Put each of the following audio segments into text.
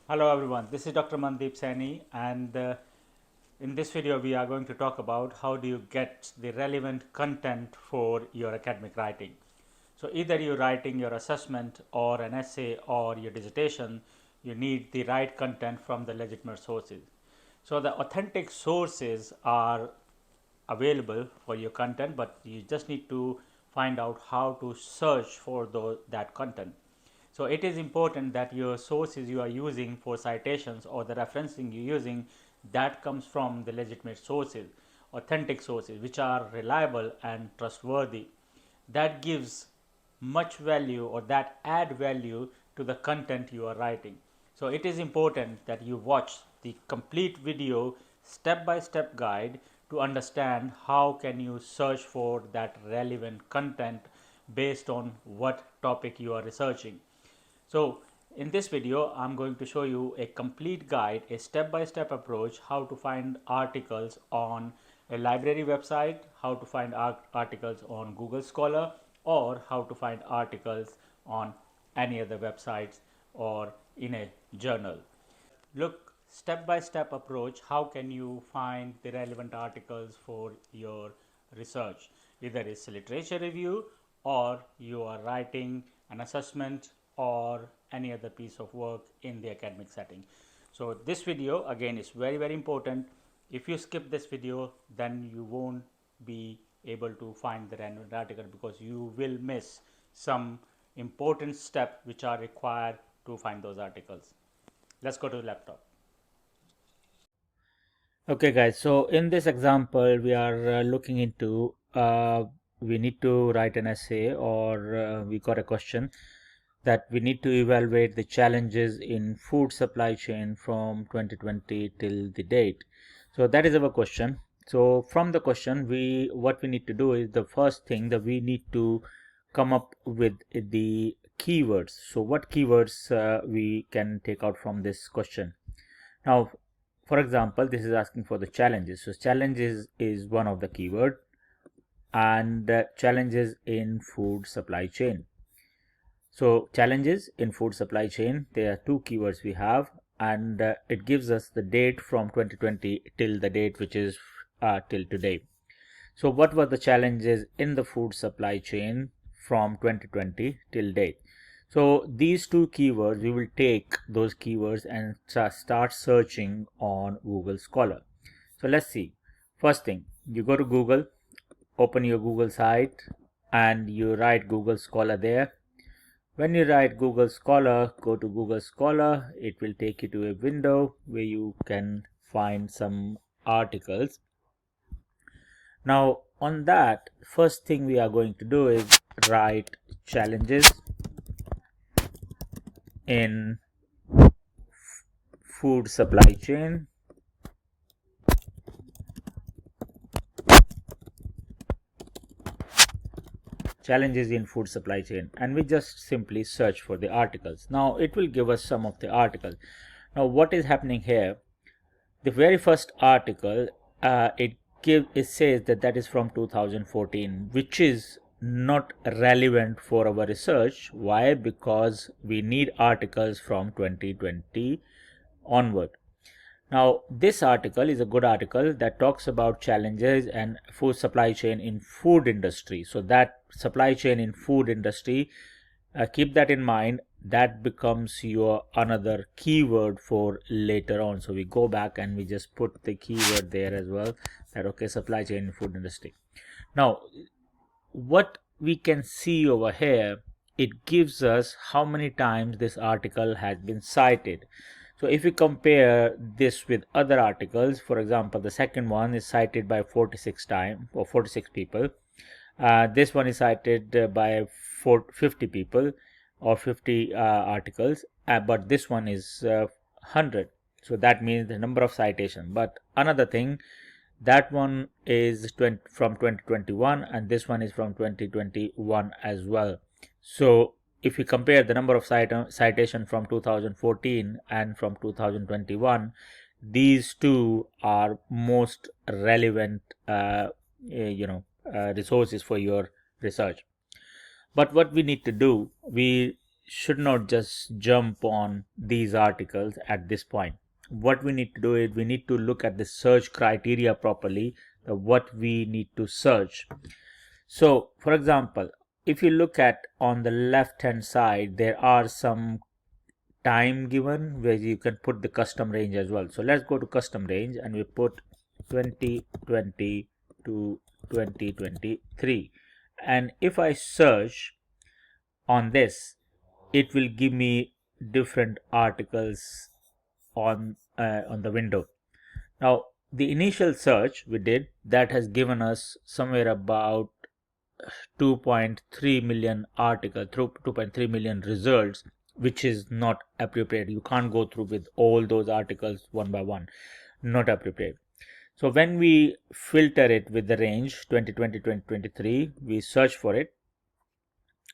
Hello everyone, this is Dr. Mandeep Saini, and in this video we are going to talk about how do you get the relevant content for your academic writing. So either you're writing your assessment or an essay or your dissertation, you need the right content from the legitimate sources. So the authentic sources are available for your content, but you just need to find out how to search for that content. So it is important that your sources you are using for citations or the referencing you're using, that comes from the legitimate sources, authentic sources which are reliable and trustworthy. That gives much value, or that add value to the content you are writing. So it is important that you watch the complete video step by step guide to understand how can you search for that relevant content based on what topic you are researching. So in this video, I'm going to show you a complete guide, a step-by-step approach, how to find articles on a library website, how to find articles on Google Scholar, or how to find articles on any other websites or in a journal. Look, step-by-step approach, how can you find the relevant articles for your research? Either it's literature review, or you are writing an assessment or any other piece of work in the academic setting. So this video again is very important. If you skip this video, then you won't be able to find the relevant article, because you will miss some important steps which are required to find those articles. Let's go to the laptop. Okay guys, so in this example we are looking into we need to write an essay, or we got a question that we need to evaluate the challenges in food supply chain from 2020 till the date. So that is our question. So from the question, what we need to do is, the first thing that we need to come up with the keywords. So what keywords we can take out from this question. Now, for example, this is asking for the challenges. So challenges is one of the keyword, and challenges in food supply chain. So challenges in food supply chain, there are two keywords we have, and it gives us the date from 2020 till the date which is till today. So what were the challenges in the food supply chain from 2020 till date? So these two keywords, we will take those keywords and start searching on Google Scholar. So let's see. First thing, you go to Google, open your Google site, and you write Google Scholar there. When you write Google Scholar, go to Google Scholar. It will take you to a window where you can find some articles. Now on that, first thing we are going to do is write challenges in food supply chain. Challenges in food supply chain, and we just simply search for the articles. Now it will give us some of the articles. Now what is happening here, the very first article, it says that is from 2014, which is not relevant for our research. Why? Because we need articles from 2020 onward. Now this article is a good article that talks about challenges and food supply chain in food industry. So that supply chain in food industry, keep that in mind. That becomes your another keyword for later on. So we go back and we just put the keyword there as well, that okay, supply chain in food industry. Now what we can see over here, it gives us how many times this article has been cited. So if we compare this with other articles, for example, the second one is cited by 46 times, or 46 people. This one is cited by 50 people, or 50 articles, but this one is 100. So that means the number of citation. But another thing, that one is from 2021, and this one is from 2021 as well. So if we compare the number of citation from 2014 and from 2021, these two are most relevant resources for your research. But what we need to do, we should not just jump on these articles at this point. What we need to do is we need to look at the search criteria properly, what we need to search. So for example, if you look at on the left hand side, there are some time given where you can put the custom range as well. So let's go to custom range and we put 2020 to 2023, and if I search on this, it will give me different articles on the window. Now the initial search we did, that has given us somewhere about 2.3 million articles through 2.3 million results, which is not appropriate. You can't go through with all those articles one by one, not appropriate. So when we filter it with the range 2020 2023, we search for it,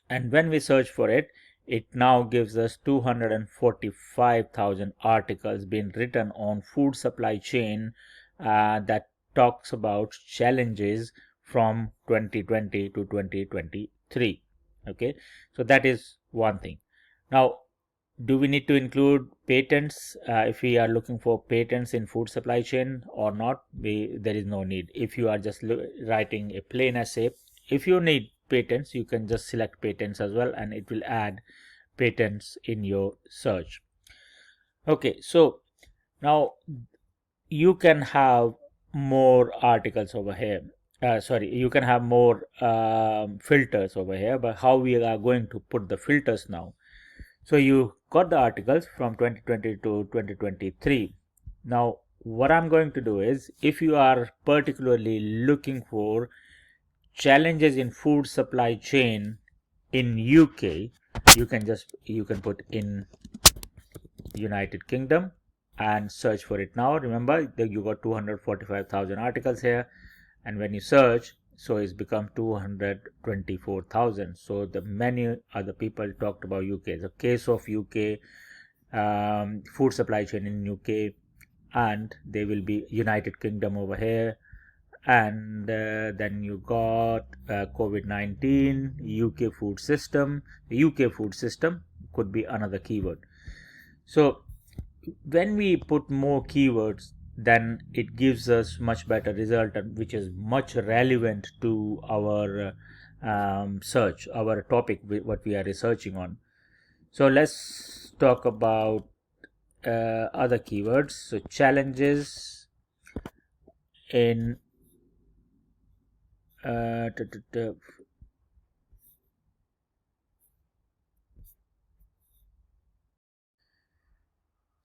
and when we search for it, it now gives us 245,000 articles being written on food supply chain that talks about challenges from 2020 to 2023. Okay, so that is one thing. Now, do we need to include patents if we are looking for patents in food supply chain or not? There is no need. If you are just writing a plain essay, if you need patents, you can just select patents as well, and it will add patents in your search. Okay, so now you can have more articles over here. You can have more filters over here, but how we are going to put the filters now? So you got the articles from 2020 to 2023. Now what I'm going to do is, if you are particularly looking for challenges in food supply chain in UK, you can put in United Kingdom and search for it. Now remember that you got 245,000 articles here, and when you search, so it's become 224,000. So the many other people talked about UK, the case of UK, food supply chain in UK, and they will be United Kingdom over here, and then you got COVID-19, UK food system. The UK food system could be another keyword. So when we put more keywords, then it gives us much better result, which is much relevant to our search, our topic, what we are researching on. So let's talk about other keywords. So challenges in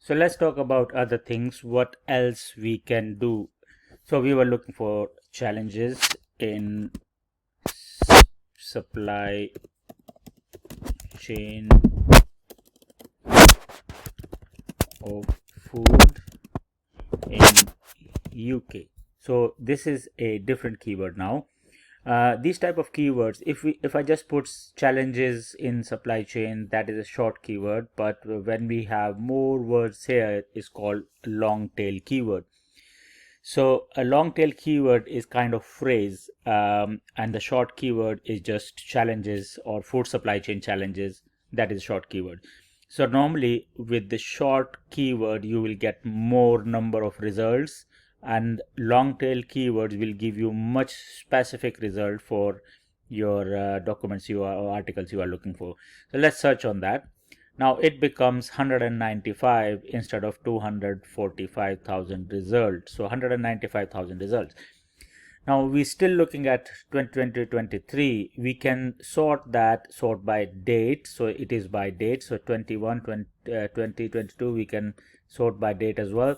so let's talk about other things, what else we can do. So we were looking for challenges in supply chain of food in UK. So this is a different keyword now. These type of keywords, if I just put challenges in supply chain, that is a short keyword, but when we have more words here, it's called long tail keyword. So a long tail keyword is kind of phrase, and the short keyword is just challenges or food supply chain challenges. That is short keyword. So normally with the short keyword, you will get more number of results, and long tail keywords will give you much specific result for your documents or articles you are looking for. So let's search on that. Now it becomes 195 instead of 245,000 results. So 195,000 results. Now we're still looking at 2023. We can sort by date. So it is by date. So 2022 we can sort by date as well.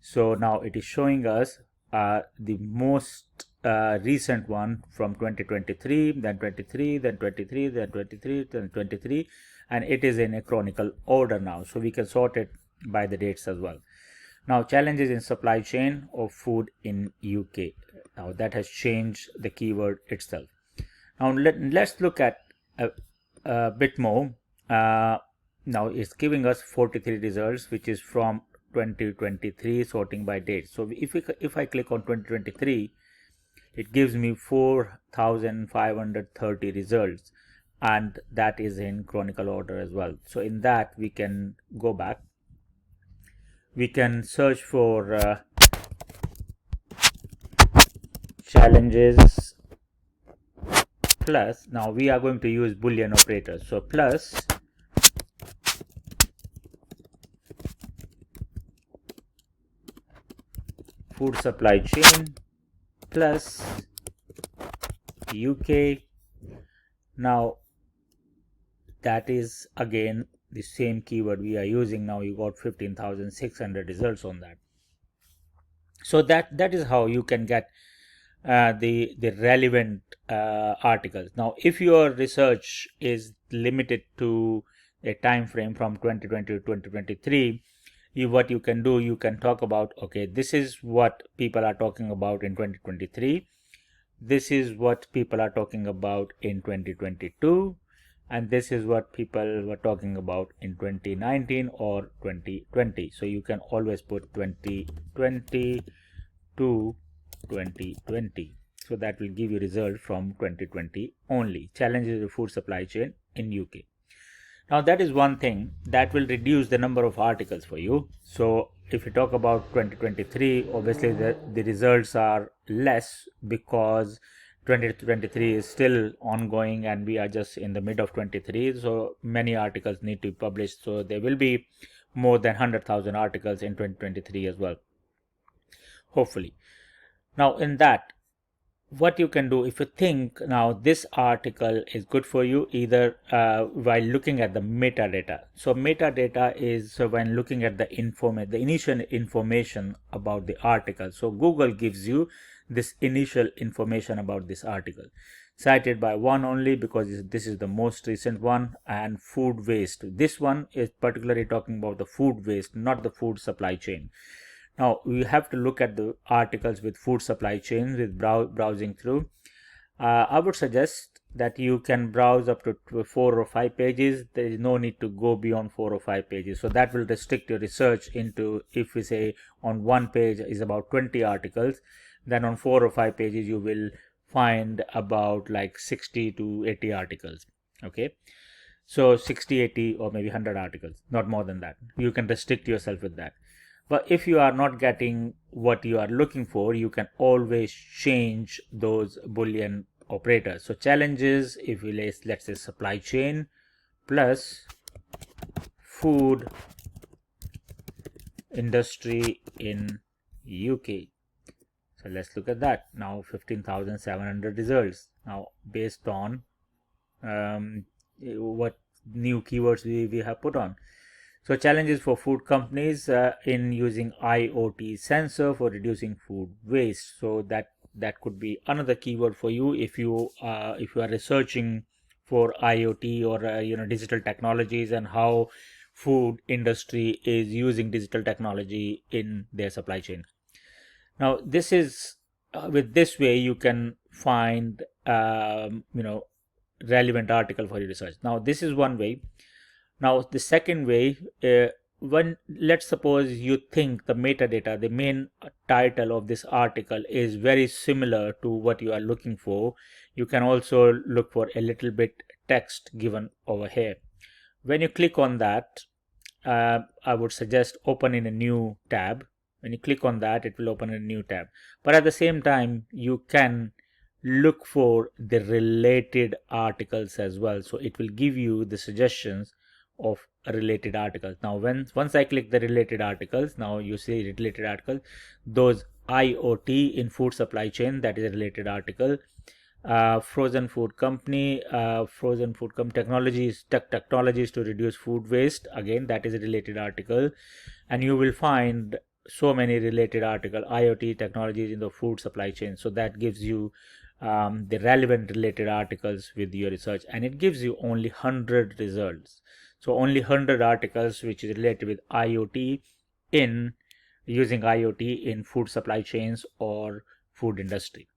So now it is showing us the most recent one from 2023, then 23, then 23, then 23, then 23, and it is in a chronicle order now. So we can sort it by the dates as well. Now challenges in supply chain of food in UK. Now that has changed the keyword itself. Now let's look at a bit more. Now it's giving us 43 results, which is from 2023 sorting by date. So if I click on 2023, it gives me 4,530 results, and that is in chronicle order as well. So in that we can go back, we can search for challenges plus, now we are going to use Boolean operator, so plus food supply chain plus UK. Now that is again the same keyword we are using. Now you got 15,600 results on that. So that is how you can get the relevant articles. Now if your research is limited to a time frame from 2020 to 2023, what you can do, you can talk about, okay, this is what people are talking about in 2023, this is what people are talking about in 2022, and this is what people were talking about in 2019 or 2020. So you can always put 2020 to 2020. So that will give you result from 2020 only. Challenges of food supply chain in UK. Now that is one thing that will reduce the number of articles for you. So if you talk about 2023, obviously the results are less because 2023 is still ongoing and we are just in the mid of 23. So many articles need to be published. So there will be more than 100,000 articles in 2023 as well, hopefully. Now in that, what you can do, if you think now this article is good for you, either while looking at the metadata. So metadata is when looking at the initial information about the article. So Google gives you this initial information about this article, cited by one only because this is the most recent one, and food waste. This one is particularly talking about the food waste, not the food supply chain. Now we have to look at the articles with food supply chain with browsing through. I would suggest that you can browse up to 4 or 5 pages. There is no need to go beyond 4 or 5 pages. So that will restrict your research into, if we say on one page is about 20 articles, then on 4 or 5 pages you will find about like 60 to 80 articles. Okay. So 60, 80 or maybe 100 articles, not more than that. You can restrict yourself with that. But if you are not getting what you are looking for, you can always change those Boolean operators. So challenges, if we let's say supply chain plus food industry in UK. So let's look at that. Now 15,700 results. Now based on what new keywords we have put on. So challenges for food companies in using IoT sensor for reducing food waste. So that could be another keyword for you if you are researching for IoT or digital technologies and how food industry is using digital technology in their supply chain. Now this is with this way you can find relevant article for your research. Now this is one way. Now the second way, when let's suppose you think the metadata, the main title of this article is very similar to what you are looking for, you can also look for a little bit text given over here. When you click on that, I would suggest open in a new tab. When you click on that, it will open a new tab. But at the same time, you can look for the related articles as well. So it will give you the suggestions of related articles. Now once I click the related articles, now you see related articles, those IoT in food supply chain, that is a related article. Frozen food company technologies to reduce food waste, again that is a related article. And you will find so many related articles, IoT technologies in the food supply chain. So that gives you the relevant related articles with your research, and it gives you only 100 results. So only 100 articles which is related with IoT in using IoT in food supply chains or food industry.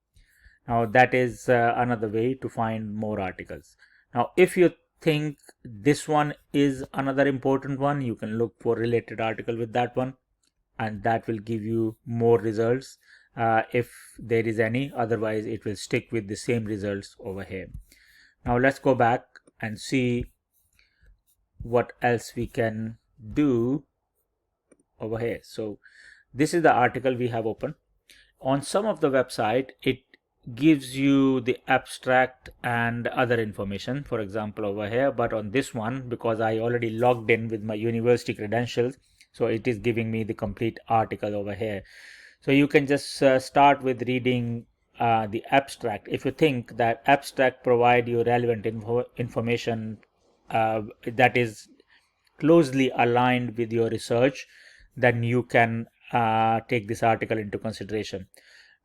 Now that is another way to find more articles. Now if you think this one is another important one, you can look for related article with that one, and that will give you more results if there is any. Otherwise it will stick with the same results over here. Now let's go back and see what else we can do over here. So this is the article we have open. On some of the website, it gives you the abstract and other information, for example over here, but on this one, because I already logged in with my university credentials, so it is giving me the complete article over here. So you can just start with reading the abstract. If you think that abstract provide you relevant information that is closely aligned with your research, then you can take this article into consideration.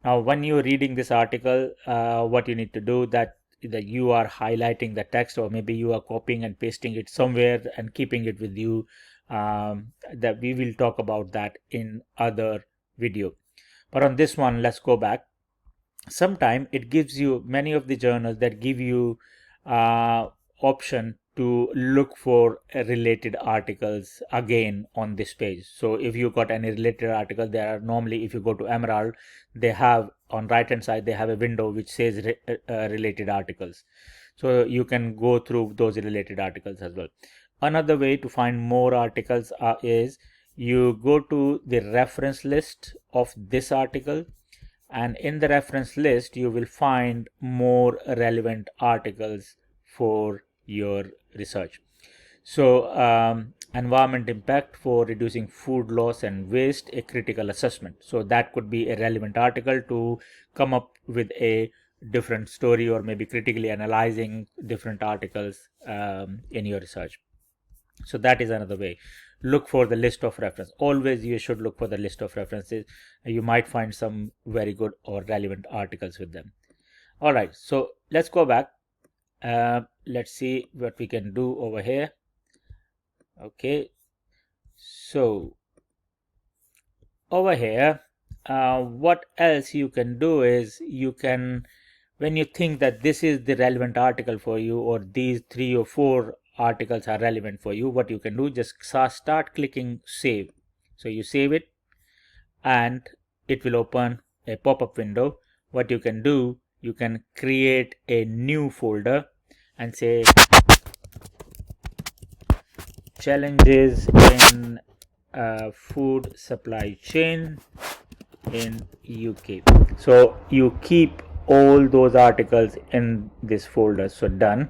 Now, when you're reading this article, what you need to do that you are highlighting the text, or maybe you are copying and pasting it somewhere and keeping it with you. That we will talk about that in other video. But on this one, let's go back. Sometime it gives you many of the journals that give you option to look for related articles again on this page. So if you got any related article, there are normally, if you go to Emerald, they have on right hand side, they have a window which says related articles. So you can go through those related articles as well. Another way to find more articles is you go to the reference list of this article, and in the reference list you will find more relevant articles for your research. So environment impact for reducing food loss and waste, a critical assessment. So that could be a relevant article to come up with a different story, or maybe critically analyzing different articles in your research. So that is another way. Look for the list of reference. Always you should look for the list of references. You might find some very good or relevant articles with them. All right, so let's go back. Let's see what we can do over here. Okay, so over here, what else you can do is you can, when you think that this is the relevant article for you, or these 3 or 4 articles are relevant for you, what you can do, just start clicking save. So you save it and it will open a pop-up window. What you can do, you can create a new folder and say challenges in food supply chain in UK. So you keep all those articles in this folder. So done.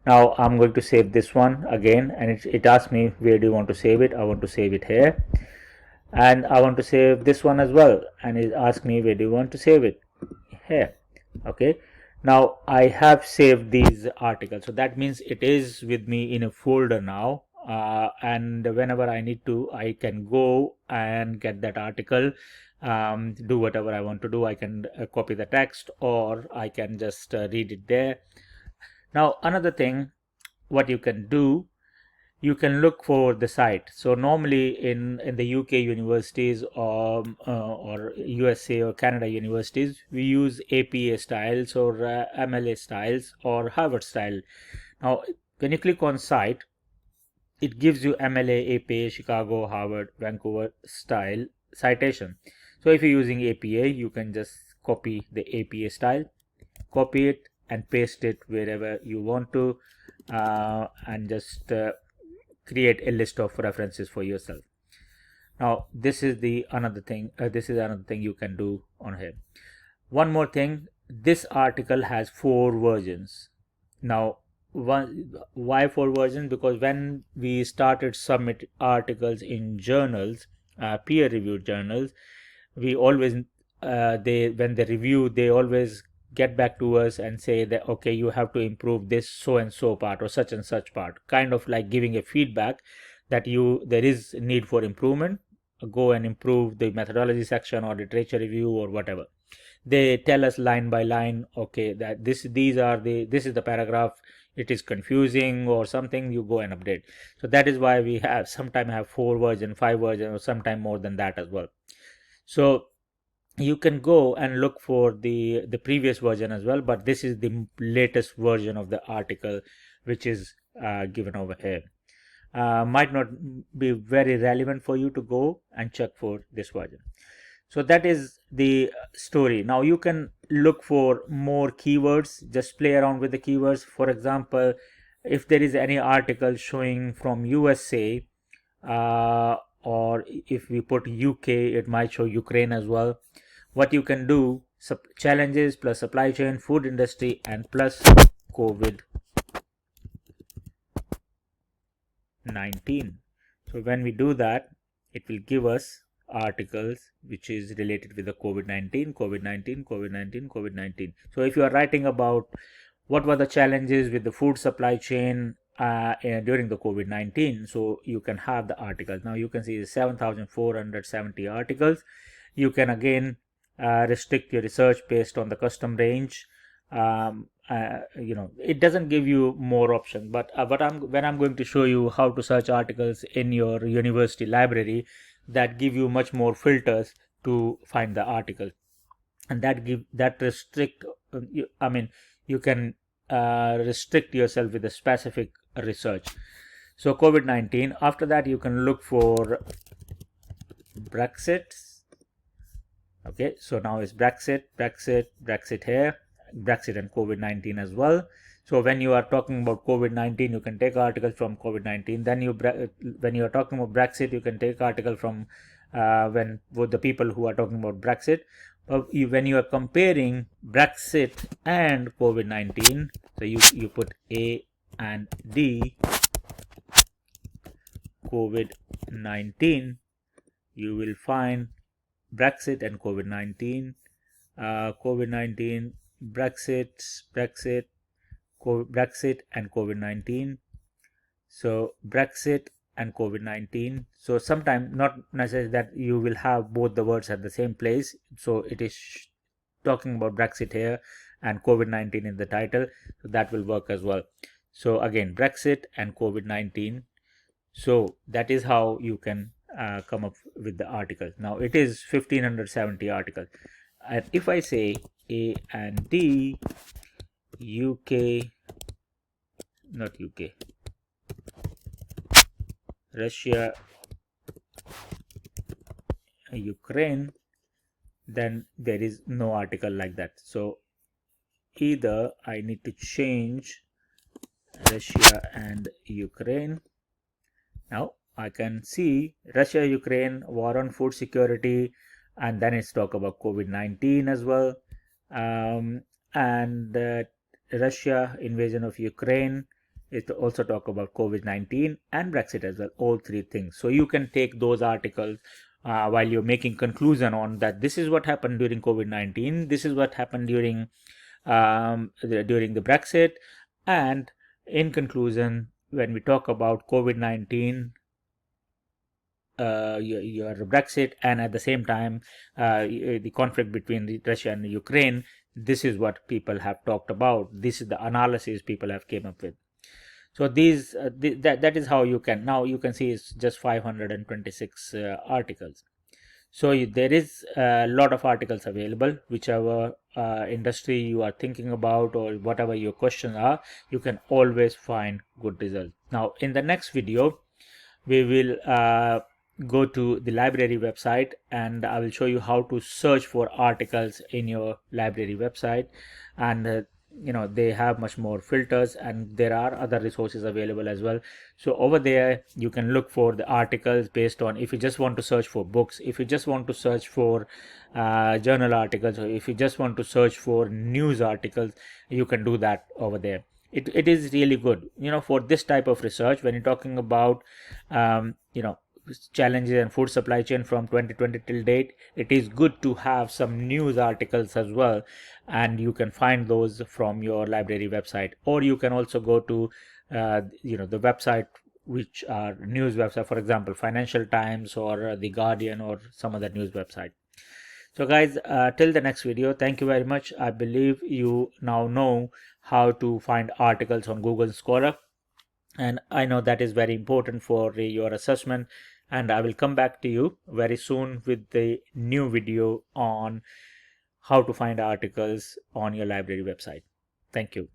Now I'm going to save this one again, and it asks me where do you want to save it. I want to save it here, and I want to save this one as well, and it asks me where do you want to save it. Here. Okay, now I have saved these articles, so that means it is with me in a folder now, and whenever I need to, I can go and get that article, do whatever I want to do. I can copy the text, or I can just read it there. Now another thing what you can do, you can look for the site. So normally in the UK universities, or USA or Canada universities, we use APA styles or MLA styles or Harvard style. Now when you click on site, it gives you MLA, APA, Chicago, Harvard, Vancouver style citation. So if you're using APA, you can just copy the APA style, copy it and paste it wherever you want to, and just create a list of references for yourself. Now this is the another thing you can do on here. One more thing, this article has 4 versions. Now why 4 versions? Because when we started submit articles in journals, peer reviewed journals, we always when they review, they always get back to us and say that okay, you have to improve this so and so part or such and such part, kind of like giving a feedback that there is need for improvement. Go and improve the methodology section or literature review or whatever. They tell us line by line, okay, that this is the paragraph, it is confusing or something, you go and update. So that is why we have sometimes have 4 version, 5 version, or sometime more than that as well. So you can go and look for the previous version as well, but this is the latest version of the article which is given over here. Might not be very relevant for you to go and check for this version. So that is the story. Now you can look for more keywords, just play around with the keywords. For example, if there is any article showing from USA, or if we put UK, it might show Ukraine as well. What you can do, challenges plus supply chain, food industry, and plus COVID-19. So when we do that, it will give us articles which is related with the COVID-19, COVID-19, COVID-19, COVID-19. So if you are writing about what were the challenges with the food supply chain during the COVID-19, so you can have the articles. Now you can see 7,470 articles. You can again restrict your research based on the custom range. It doesn't give you more options, but when I'm going to show you how to search articles in your university library, that give you much more filters to find the article, and that restrict you can restrict yourself with a specific research. So COVID-19, after that you can look for Brexit. Okay, so now it's Brexit here, Brexit and COVID-19 as well. So when you are talking about COVID-19, you can take articles from COVID-19. Then when you are talking about Brexit, you can take article from with the people who are talking about Brexit. When you are comparing Brexit and COVID-19, so you put A and D, COVID-19, you will find Brexit and COVID-19, COVID-19, Brexit and COVID-19. So Brexit and COVID-19. So sometimes not necessarily that you will have both the words at the same place. So it is talking about Brexit here and COVID-19 in the title. So that will work as well. So again, Brexit and COVID-19. So that is how you can come up with the article. Now it is 1570 articles. And if I say A and D, UK, not UK, Russia, Ukraine, then there is no article like that. So either I need to change Russia and Ukraine. Now I can see Russia, Ukraine, war on food security, and then it's talk about COVID-19 as well, and Russia invasion of Ukraine. It also talk about COVID-19 and Brexit as well, all three things. So you can take those articles while you're making conclusion on that this is what happened during COVID-19, this is what happened during the Brexit, and in conclusion, when we talk about COVID-19, your Brexit, and at the same time the conflict between Russia and Ukraine, this is what people have talked about. This is the analysis people have came up with. So that is how you can, now you can see it's just 526 articles. So there is a lot of articles available, whichever industry you are thinking about or whatever your questions are, you can always find good results. Now in the next video, we will go to the library website, and I will show you how to search for articles in your library website. And they have much more filters, and there are other resources available as well. So over there you can look for the articles based on, if you just want to search for books, if you just want to search for journal articles, or if you just want to search for news articles, you can do that over there. It is really good, for this type of research. When you're talking about challenges and food supply chain from 2020 till date, it is good to have some news articles as well, and you can find those from your library website. Or you can also go to the website which are news website, for example Financial Times or the Guardian or some other news website. So guys, till the next video, thank you very much. I believe you now know how to find articles on Google Scholar, and I know that is very important for your assessment. And I will come back to you very soon with the new video on how to find articles on your library website. Thank you.